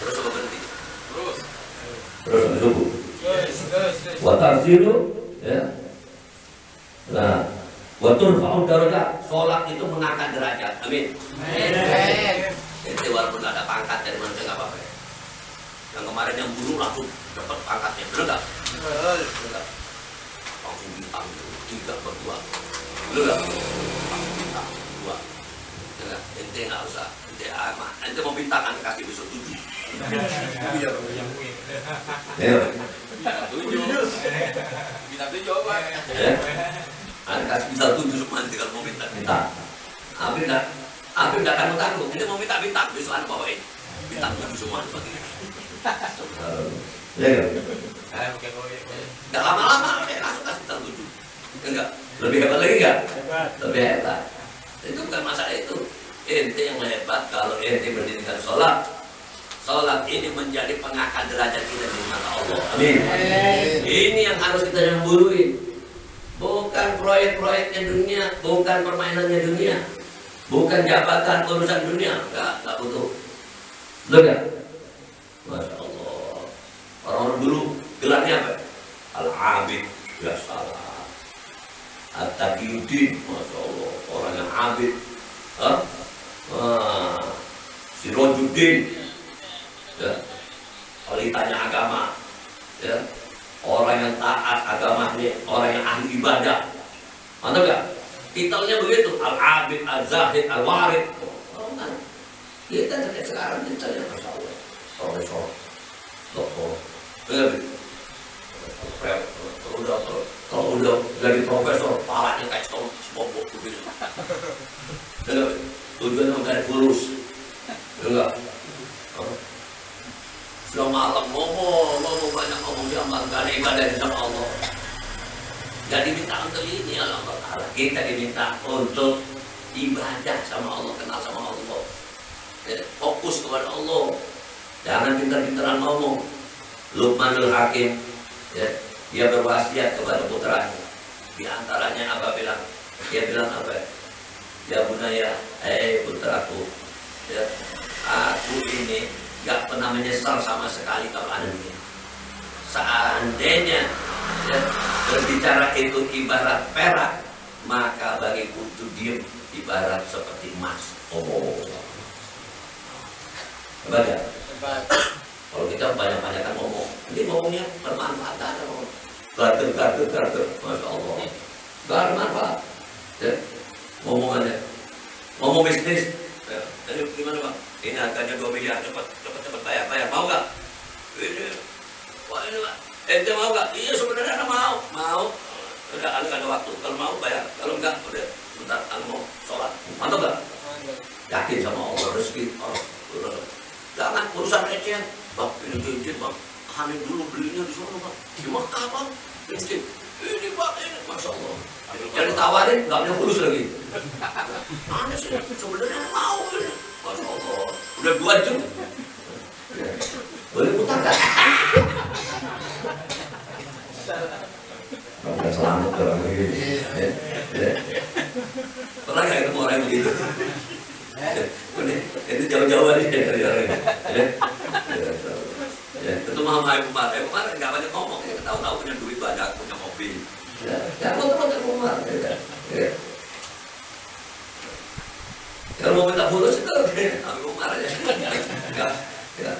Terus apa berhenti? Terus bersyukur. Watarsilu, ya. Nah, waturfa'u darajat. Sholat itu mengangkat derajat. Amin. Itu walaupun ada pangkat dari manusia nggak apa-apa. Yang kemarin yang bunuh langsung dapat pangkatnya, benar nggak? Benar. Langsung bintang 3 berdua. Benar nggak? Bintang 2. Benar. Ente nggak usah. Ente mau bintang kan kasih besok 7. Ya. Bintang 7 apa? Ya. Ada kasih bintang 7 semua nanti kalau mau minta. Abi enggak tanggung-tanggung. Ini mau minta bintang besok anu bawain. Bintang 7 semua seperti ini. Ya. Enggak lama-lama langsung kasih bintang 7. Enggak. Lebih hebat lagi enggak? Lebih hebat. Itu bukan masalah itu. Ente yang hebat kalau ente mendirikan sholat. Sholat ini menjadi pengangkat derajat kita di mata Allah. Amin. Ini yang harus kita cemburuin. Bukan proyek-proyeknya dunia, bukan permainannya dunia, bukan jabatan urusan dunia. Enggak butuh. Betul enggak? Masya Allah. Orang-orang dulu gelarnya apa? Al-Abid, ya salah. At-Taqiyuddin, Masya Allah. Orang yang abid. Sirojuddin, ya. Kalau ditanya agama, ya. Orang yang taat agamanya, orang yang ahli ibadah. Mantap gak? Titelnya begitu, Al-Abid, Al-Zahid, Al-Warid. Kita sekarang titelnya Masya Allah. Profesor, doktor, kalau udah jadi profesor, palanya kayak setahun sebobok begini. Tujuannya mencari fulus. Enggak. Sudah malam ngomong banyak ngomong sama gak ada ibadah sama Allah. Jadi diminta untuk ini Allah Ta'ala. Kita diminta untuk ibadah sama Allah, kenal sama Allah. Jadi, fokus kepada Allah. Jangan pintar-pintaran ngomong. Luqmanul Hakim, ya, dia berwasiat kepada putranya. Di antaranya apa bilang? Dia bilang apa? Ya bunaya, putraku, ya, aku ini gak pernah menyesal sama sekali kalau ada ini. Seandainya ya, berbicara itu ibarat perak, maka bagiku itu diem ibarat seperti emas. Baca. Kalau kita banyak-banyakan ngomong, ini ngomongnya bermanfaat ada ngomong. Garter, Masya Allah. Gak ada manfaat. Ya. Ngomongannya, ngomong bisnis. Ya. Jadi gimana Bang? Ini harganya 2 miliar, cepat bayar, mau gak? Ini, wah ini Pak, ente mau gak? Iya sebenarnya mau. Udah ada waktu, kalau mau bayar, kalau enggak udah bentar, mau sholat. Mantap gak? Yakin sama Allah, rezeki, Jangan urusan receh, Bang, ini cincin bang, Hamid dulu belinya di sana bang, di Mekah bang, cincin. Ini bang, ini Masya Allah. Yang ditawarin nggak punya fulus lagi. Mana sih sebenarnya mau ini, Masya Allah. Udah 2 jam. Boleh putar kan? Udah selamat orang begini. Pernah nggak ketemu orang begitu? Itu jauh-jauh aja dari orang. Ketemu sama Ibu Umar nggak banyak ngomong, tahu-tahu punya duit banyak, punya mobil. Ya, motor Ibu Umar. Kalau mau minta fulus itu Ibu Umar aja. Ya.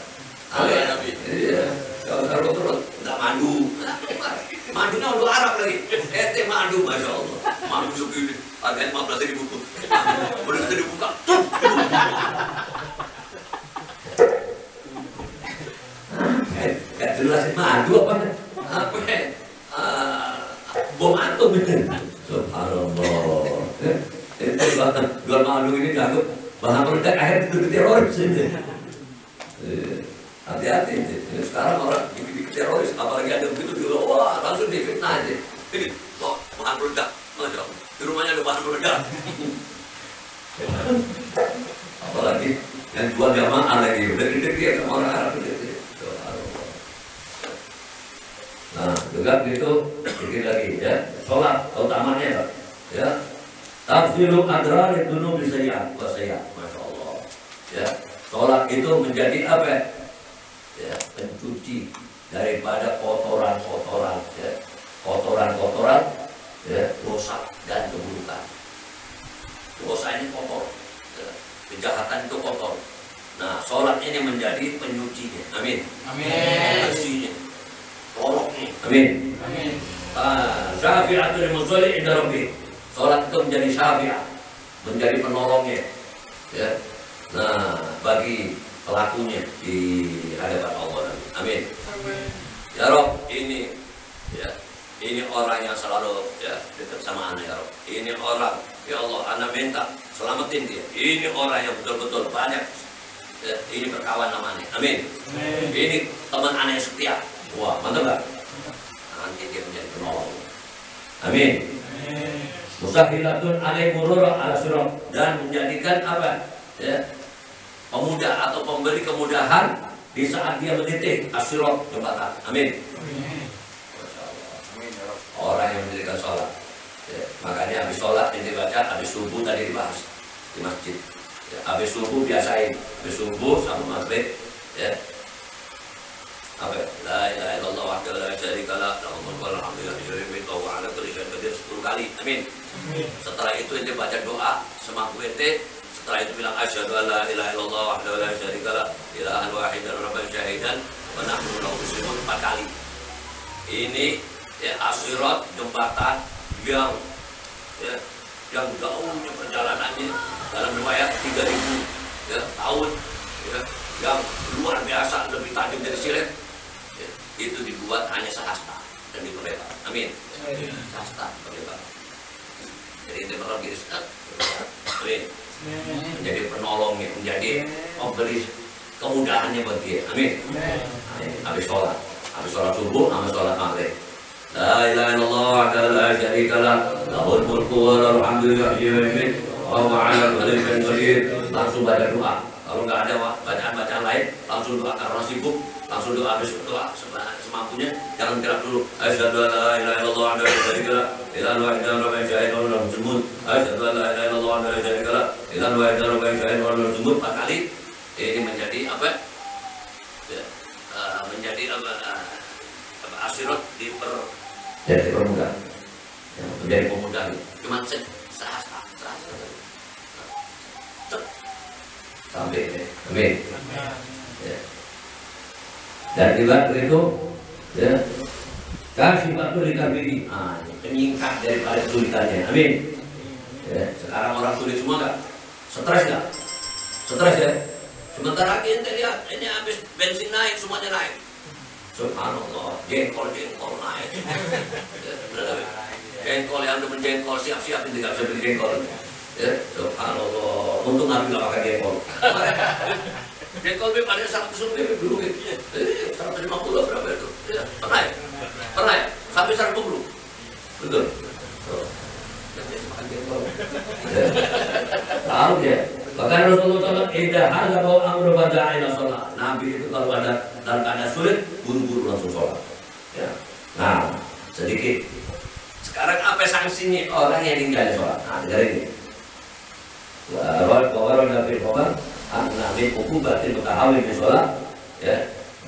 Iya. Kalau turun nggak madu. Madunya untuk Arab lagi. Madu, Masya Allah. Madu segini, harganya 15.000. Begitu dibuka, Gak jelasin madu apa? Bom atom ini. Subhanallah. Itu jual madu ini dianggap bahan peledak akhirnya itu teroris ini. Hati-hati. Sekarang orang bikin teroris, apalagi ada begitu juga, wah langsung difitnah aja. Ini, bahan peledak, Masya Allah. Di rumahnya ada bahan peledak. Apalagi yang jual jamaah lagi, udah gede-gede sama orang Arab gitu. Nah, juga gitu, dikit lagi ya. Sholat utamanya ya. Tafsiru adrar itu bisa ya, Masya Allah. Ya, sholat itu menjadi apa? Ya, pencuci daripada kotoran-kotoran, ya. Kotoran-kotoran, ya, dosa dan keburukan. Dosa ini kotor, ya. Kejahatan itu kotor. Nah, sholat ini menjadi penyucinya. Amin. Amin. Bersihnya, toloknya. Amin. Amin. Syafi'atul muzali inda rabbi. Sholat itu menjadi syafi'at, menjadi penolongnya, ya. Nah, bagi pelakunya di hadapan Allah. Amin. Ya Rob, ini ya, ini orang yang selalu ya dekat sama anak ya Rob. Ini orang, ya Allah, anak minta selamatin dia. Ini orang yang betul-betul banyak ya, ini berkawan sama anak. Amin. Ini teman anak yang setia. Wah, mantap gak? Nanti dia menjadi penolong. Amin. Musahilatun alai murur ala surat, dan menjadikan apa? Ya, pemudah atau pemberi kemudahan di saat dia menitik asyirat jembatan. Amin. Orang yang mendirikan sholat, ya, makanya habis sholat ini dibaca, habis subuh tadi dibahas di masjid. Ya, habis subuh biasain, habis subuh sama maghrib, ya. Apa? La ilaha illallah wahdahu la syarika lah, lahul mulku wa lahul hamdu wa ala kulli syai'in qadir 10 kali. Amin. Setelah itu ente baca doa semampu ente. Setelah itu bilang asyhadu an la ilaha illallah wahdahu la syarika lah, ilahan wahidan rabban syahidan wa nahnu lahu muslimun 4 kali. Ini ya asyirat jembatan yang ya, yang jauhnya perjalanannya dalam riwayat 3000 ya, tahun ya, yang luar biasa, lebih tajam dari silet ya, itu dibuat hanya sehasta dan diperlebar. Amin. Sehasta diperlebar. Jadi itu berarti diri Ustaz. Amin. Menjadi penolongnya, menjadi pemberi kemudahannya bagi dia. Amin. Habis sholat subuh sama sholat maghrib. La ilaha illallah wahdahu la syarika lah, lahul mulku wa lahul hamdu wa huwa ala kulli syai'in qadir. Langsung baca doa. Kalau nggak ada bacaan-bacaan lain, langsung doa karena sibuk, langsung doa habis doa semampunya. Jangan gerak dulu. Asyhadu an la ilaha illallah wahdahu la syarika lah, ilahan wahidan rabban syahidan wa lahu muslimun. Asyhadu an la ilaha illallah wahdahu la syarika lah, ilahan wahidan rabban syahidan wa lahu muslimun. 4 kali. Ini menjadi apa? Ya, menjadi apa? Asyirat jadi pemuda, ya, menjadi pemuda. Cuma sehasta sampai amin. Ya. Dan juga itu ya, kasih waktu dikabiri, penyingkat daripada kesulitannya. Amin. Ya, sekarang orang sulit semua nggak? Stres nggak? Stres ya. Sebentar lagi ente lihat, ini habis bensin naik, semuanya naik. Subhanallah, jengkol naik. Jengkol yang udah menjengkol siap-siap ini nggak bisa beli jengkol. Ya, subhanallah. Untung Nabi nggak pakai jengkol. Dia kalau pada 100 lebih dulu ya. 150 berapa itu? Ya, pernah ya? Pernah ya? Sampai 150. Betul. Oh. Tahu dia. Bahkan Rasulullah SAW indah hadza wa amru bada'ina sholat. Nabi itu kalau ada dalam keadaan sulit, buru-buru langsung sholat. Ya. Nah, sedikit. Sekarang apa sanksinya orang yang tinggal sholat? Nah, dengar ini. Bahwa Nabi Muhammad Nabi ukubatin mutahawin di sholat, ya,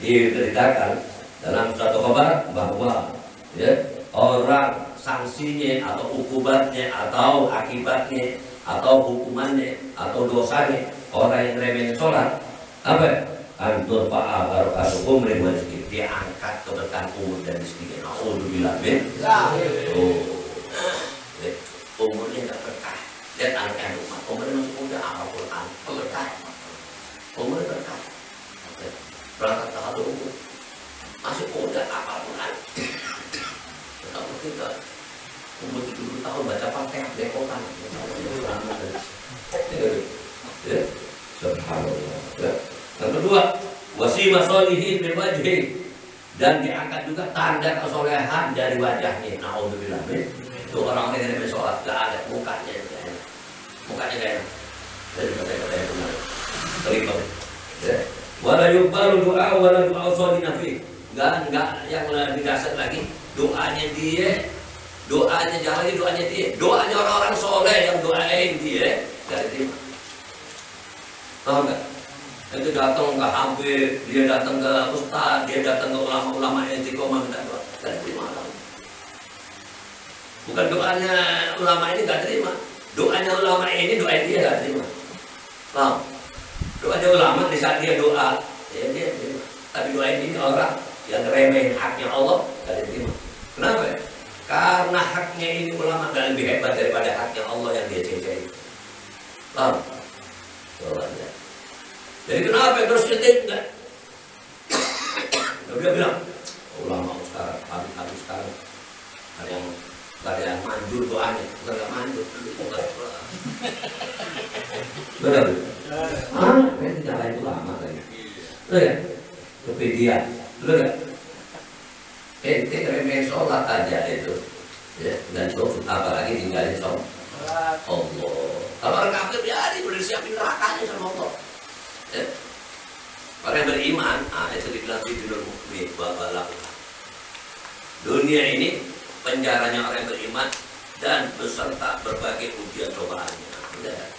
diberitakan dalam satu kabar bahwa ya, orang sanksinya atau ukubatnya atau akibatnya atau hukumannya atau dosanya orang yang remehin sholat apa? Antur fa'a barokatukum lil masjid, diangkat keberkahan umur dan rezeki. Alhamdulillah min. Umurnya nggak berkah. Lihat anak-anak rumah, umurnya masih muda, apa Quran, berkah. Umurnya berkah. Berangkat tahap umur, masih muda, apa Quran. Kalau kita umur 70 tahun baca Fatihah, dekokan. Ya, subhanallah. Ya. Yang kedua, wasimah sholihin bil wajhi, dan diangkat juga tanda kesolehan dari wajahnya. Naudzubillah min. Itu orang yang ada sholat gak ada mukanya. Mukanya kayak dari kata-kata yang benar. Terima. Ya. Wala yuqbalu doa wala doa sholina fi. Enggak yang lebih dasar lagi. Doanya dia, doanya jangan lagi doanya dia. Doanya orang-orang soleh yang doain dia enggak diterima. Tahu enggak? Itu datang ke Habib, dia datang ke ustaz, dia datang ke ulama-ulama yang istiqomah minta doa. Enggak diterima. Bukan doanya ulama ini enggak terima. Doanya ulama ini doain dia enggak terima. Paham? Doanya ulama di saat dia doa, ya dia terima. Tapi doain ini orang yang remehin haknya Allah enggak diterima. Kenapa? Karena haknya ini ulama enggak lebih hebat daripada haknya Allah yang dia cecai. Paham? Soalnya. Jadi kenapa terus nyetik enggak? Dia bilang, ulama sekarang, habis sekarang ada yang manjur doanya, bukan nggak manjur, benar? Ini nyalain ulama lagi, betul ya? Kepedia, betul nggak? Ente remeh sholat aja itu, ya, dan sholat apalagi tinggalin sholat. Allah, kalau orang kafir biarin, udah siapin nerakanya sama Allah. Ya. Orang yang beriman, itu dibilang fitnul mukmin bahwa lakukan. Dunia ini penjaranya orang yang beriman dan beserta berbagai ujian cobaannya. Udah.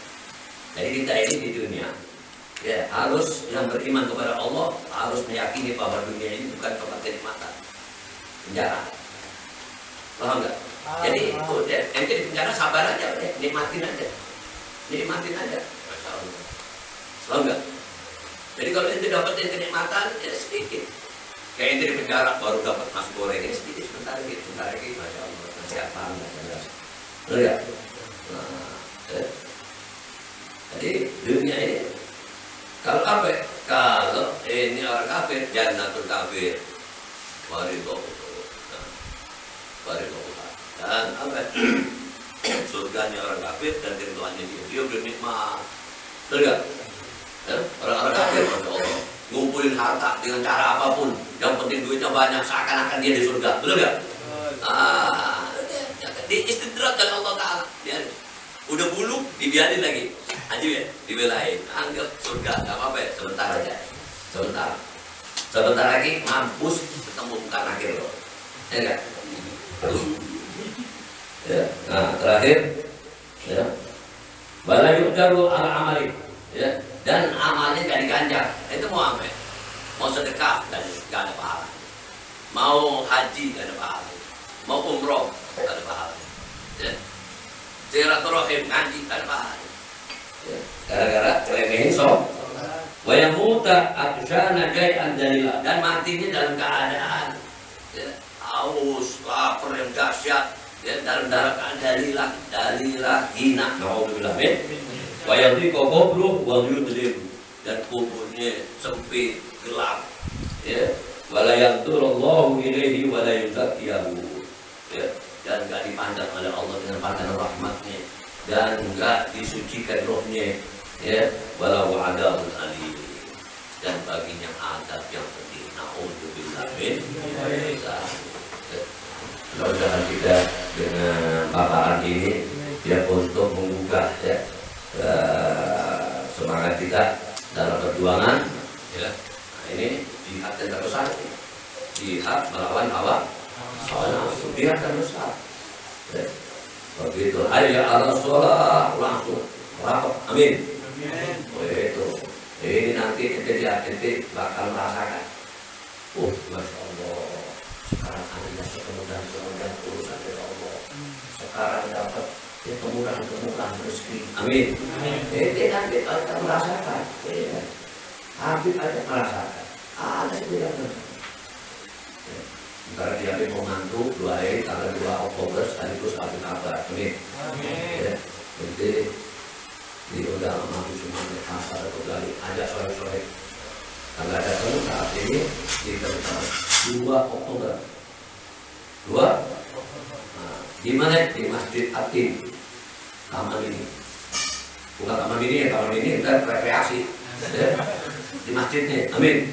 Jadi kita ini di dunia, ya harus yang beriman kepada Allah harus meyakini bahwa dunia ini bukan tempat kenikmatan, penjara. Paham nggak? Jadi udah, ente di penjara sabar aja, udah nikmatin aja, Masya Allah. Paham nggak? Jadi kalau ente dapetin kenikmatan, ya sedikit. Kayak ente di penjara baru dapat nasi goreng ini sedikit, sebentar lagi, Masya Allah, nasi apa enggak jelas. Betul ya? Nah, jadi dunia ini, kalau apa? Kalau ini orang kafir, jannatul kafir, waridho, dan apa? Surganya orang kafir dan keridhaannya dia bernikmat. Betul ya? Orang-orang kafir, Masya Allah, ngumpulin harta dengan cara apapun, yang penting duitnya banyak, seakan-akan dia di surga, betul gak? Di istidrak dari Allah Ta'ala, biarin. Udah buluk, dibiarin lagi, aja ya, dibelain, anggap surga, gak apa-apa ya, sebentar aja, sebentar lagi mampus ketemu bukan akhir loh, ya gak? Ya, nah terakhir, ya, bala yu'daru ala amali, ya. Dan amalnya gak diganjar. Itu mau apa? Mau sedekah gak ada pahala. Mau haji gak ada pahala. Mau umroh gak ada pahala. Ya. Silaturahim ngaji gak ada pahala. Ya. Gara-gara remehin sholat. Wa yamuta aksana jai'an dalila, dan matinya dalam keadaan ya, haus, lapar yang dahsyat, ya, dalam keadaan dalilah hina. Naudzubillah min. Wayang kau kubur, wayang yudlim, dan kuburnya sempit, gelap, ya. Walayang turallahu ilaihi walayuzakyahu, ya. Dan enggak dipandang oleh Allah dengan pandangan rahmatnya, dan enggak disucikan rohnya, ya. Walau adabun alim. dan baginya adab yang pedih. Na'udzubillah min dzalik. Mudah-mudahan kita dengan paparan ini ya untuk menggugah ya semangat kita dalam perjuangan ya. Nah, ini jihad yang terbesar, jihad melawan hawa nafsu, jihad terbesar ya. Begitu hayya 'alas shalah langsung rapat, amin. Begitu ini nanti ente bakal merasakan, masya Allah, sekarang anda kemudahan urusan dari Allah, sekarang dapat kemudahan rezeki, amin. Ente nanti akan merasakan, Habib akan merasakan, ada yang tidak merasakan. Sementara dia mau mantu 2 hari tanggal 2 Oktober sekaligus Habib kabar, amin. Jadi diundang sama Habib Asar atau Gali, ajak sore-sore. Tanggal datang saat ini kita 2 Oktober. 2 di mana? Di Masjid Atim Taman ini. Bukan taman ini ya, taman ini kita rekreasi ya. Di masjidnya, amin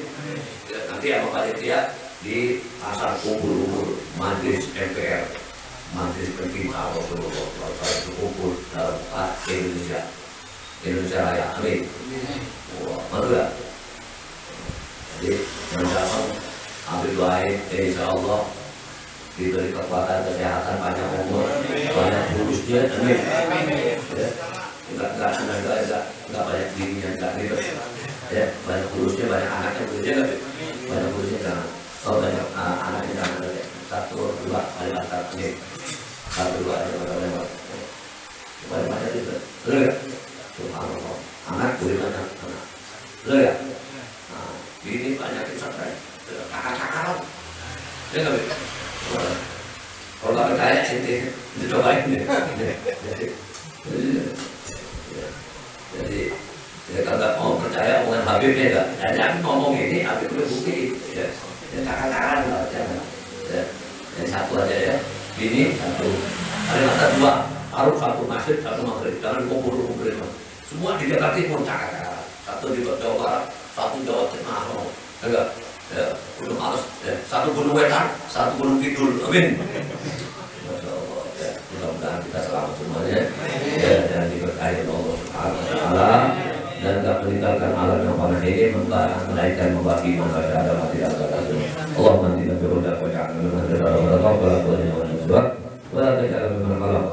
ya, nanti sama panitia di pasar kumpul Majelis MPR, Majelis Pemerintah Rasulullah berkumpul dalam Indonesia Raya, amin. Wah, malu ya. Jadi mendapat ambil doain, insya Allah diberi kekuatan, kesehatan, panjang umur, banyak lurusnya, amin. Ya. Enggak banyak dirinya, enggak gitu. Ya, banyak lurusnya, banyak anaknya, lurusnya enggak, banyak lurusnya jangan. Oh, banyak anaknya jangan. 1, 2 kali lantar, amin. 1, 2 aja lewat. Banyak gitu. Betul ya? Subhanallah. Anak boleh banyak anak. Betul ya? Nah, ini banyak yang sampai kakak-kakak. Ya enggak, Bi? Kalau nggak percaya sih, dicobain deh. Jadi kalau nggak mau percaya omongan Habibnya enggak, jangan ngomong ini, Habib udah bukti. Ya, kakak-kakak nggak jangan. Yang 1 aja ya. Ini 1, Kalimantan 2, Arab 1, masjid 1 maghrib, jangan kumpul-kumpulin. Semua di Jakarta Timur kakak-kakak. 1 di Jawa Barat, 1 Jawa Tengah, enggak. Ya, Gunung Alas, ya. 1 Gunung Wetan, 1 Gunung Kidul, amin. Masya Allah, ya. Mudah-mudahan kita selamat semuanya, ya, dan diberkahi Allah Subhanahu Wa Taala, dan tak meninggalkan alam yang panah ini, menaikkan membagi membaca ada mati ada kasih. Allah nanti nabi roda kocak, memang ada orang kalau boleh yang sebab, wala tidak memang malam.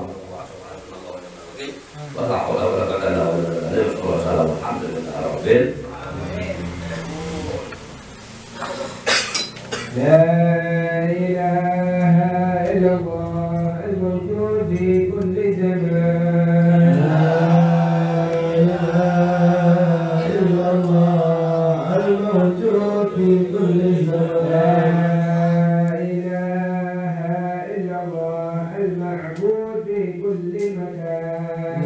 Wala wala wala kata wala alhamdulillah rabbil. لا إله إلا الله الموجود في كل زمان لا إله إلا الله الموجود في كل زمان لا إله إلا الله المعبود في كل مكان